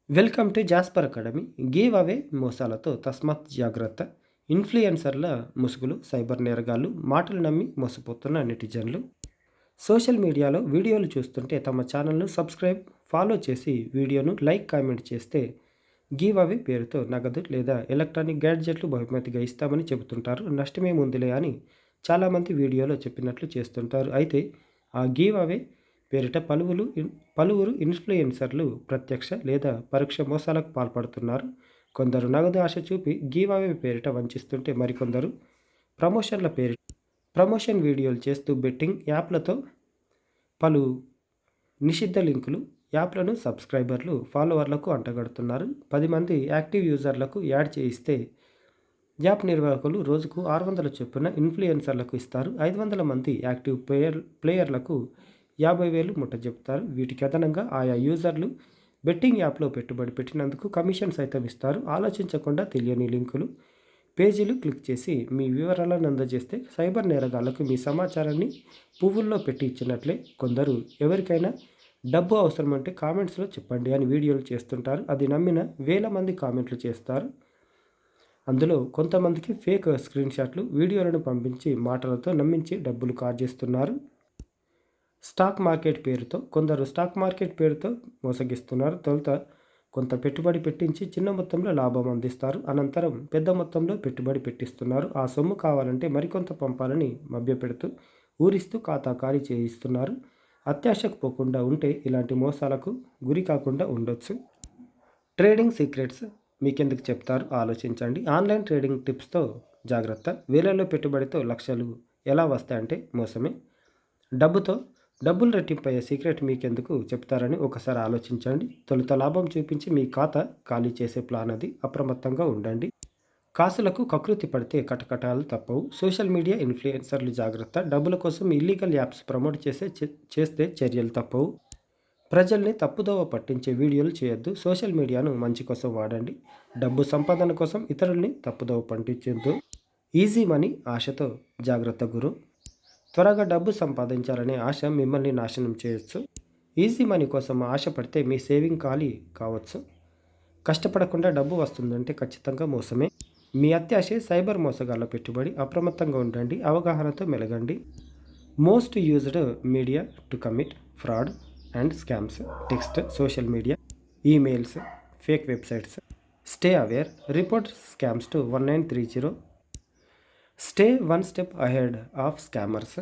Welcome to Jasper academy. Give away మోసాలతో తస్మాత్ జాగ్రత్త. ఇన్‌ఫ్లుయెన్సర్ల ముసుగులు, సైబర్ నేరగాళ్లు, మాటలు నమ్మి మోసపోతున్న నెటిజన్లు. సోషల్ మీడియాలో వీడియోలు చూస్తుంటే తమ ఛానల్‌ను సబ్స్క్రైబ్, ఫాలో చేసి వీడియోను లైక్, కామెంట్ చేస్తే గివ్ అవే పేరుతో నగదు లేదా ఎలక్ట్రానిక్ గ్యాడ్జెట్లు బహుమతిగా ఇస్తామని చెబుతుంటారు. నష్టమేముందిలే అని చాలామంది వీడియోలో చెప్పినట్లు చేస్తుంటారు. అయితే ఆ గివ్ అవే పేరిట పలువురు ఇన్‌ఫ్లుయెన్సర్లు ప్రత్యక్ష లేదా పరోక్ష మోసాలకు పాల్పడుతున్నారు. కొందరు నగదు ఆశ చూపి గివ్ అవే పేరిట వంచిస్తుంటే, మరికొందరు ప్రమోషన్ల పేరిట ప్రమోషన్ వీడియోలు చేస్తూ బెట్టింగ్ యాప్లతో పలు నిషిద్ధ లింకులు, యాప్లను సబ్స్క్రైబర్లు, ఫాలోవర్లకు అంటగడుతున్నారు. 10 మంది యాక్టివ్ యూజర్లకు యాడ్ చేయిస్తే యాప్ నిర్వాహకులు రోజుకు 600 చొప్పున ఇన్‌ఫ్లుయెన్సర్లకు ఇస్తారు. 500 మంది యాక్టివ్ ప్లేయర్లకు 50,000 ముట్టజెపుతారు. వీటికి అదనంగా ఆయా యూజర్లు బెట్టింగ్ యాప్లో పెట్టుబడి పెట్టినందుకు కమిషన్ సైతం ఇస్తారు. ఆలోచించకుండా తెలియని లింకులు, పేజీలు క్లిక్ చేసి మీ వివరాలను అందజేస్తే సైబర్ నేరగాళ్లకు మీ సమాచారాన్ని పువ్వుల్లో పెట్టి ఇచ్చినట్లే. కొందరు ఎవరికైనా డబ్బు అవసరమంటే కామెంట్స్లో చెప్పండి అని వీడియోలు చేస్తుంటారు. అది నమ్మిన వేల మంది కామెంట్లు చేస్తారు. అందులో కొంతమందికి ఫేక్ స్క్రీన్‌షాట్లు, వీడియోలను పంపించి మాటలతో నమ్మించి డబ్బులు కాజేస్తున్నారు. కొందరు స్టాక్ మార్కెట్ పేరుతో మోసగిస్తున్నారు. తొలుత కొంత పెట్టుబడి పెట్టించి చిన్న మొత్తంలో లాభం అందిస్తారు. అనంతరం పెద్ద మొత్తంలో పెట్టుబడి పెట్టిస్తున్నారు. ఆ సొమ్ము కావాలంటే మరికొంత పంపాలని మభ్యపెడుతూ, ఊరిస్తూ ఖాతా ఖాళీ చేయిస్తున్నారు. అత్యాశకు పోకుండా ఉంటే ఇలాంటి మోసాలకు గురి కాకుండా ఉండొచ్చు. ట్రేడింగ్ సీక్రెట్స్ మీకెందుకు చెప్తారు, ఆలోచించండి. ఆన్లైన్ ట్రేడింగ్ టిప్స్తో జాగ్రత్త. వేలల్లో పెట్టుబడితో లక్షలు ఎలా వస్తాయంటే మోసమే. డబ్బులు రెట్టింపయ్యే సీక్రెట్ మీకెందుకు చెప్తారని ఒకసారి ఆలోచించండి. తొలుత లాభం చూపించి మీ ఖాతా ఖాళీ చేసే ప్లాన్ అది. అప్రమత్తంగా ఉండండి. కాసులకు కకృతి పడితే కటకటాలు తప్పవు. సోషల్ మీడియా ఇన్‌ఫ్లుయెన్సర్లు జాగ్రత్త. డబ్బుల కోసం ఇల్లీగల్ యాప్స్ ప్రమోట్ చేస్తే చర్యలు తప్పవు. ప్రజల్ని తప్పుదోవ పట్టించే వీడియోలు చేయొద్దు. సోషల్ మీడియాను మంచి కోసం వాడండి. డబ్బు సంపాదన కోసం ఇతరుల్ని తప్పుదోవ పట్టించొద్దు. ఈజీ మనీ ఆశతో జాగ్రత్త గురు. త్వరగా డబ్బు సంపాదించాలనే ఆశ మిమ్మల్ని నాశనం చేయొచ్చు. ఈజీ మనీ కోసం ఆశపడితే మీ సేవింగ్ ఖాళీ కావచ్చు. కష్టపడకుండా డబ్బు వస్తుందంటే ఖచ్చితంగా మోసమే. మీ అత్యాశే సైబర్ మోసగాళ్ల పెట్టుబడి. అప్రమత్తంగా ఉండండి. అవగాహనతో మెలగండి. Most used media to commit fraud and scams: text, social media, emails, fake websites. Stay aware. Report scams to 1930. Stay one step ahead of scammers.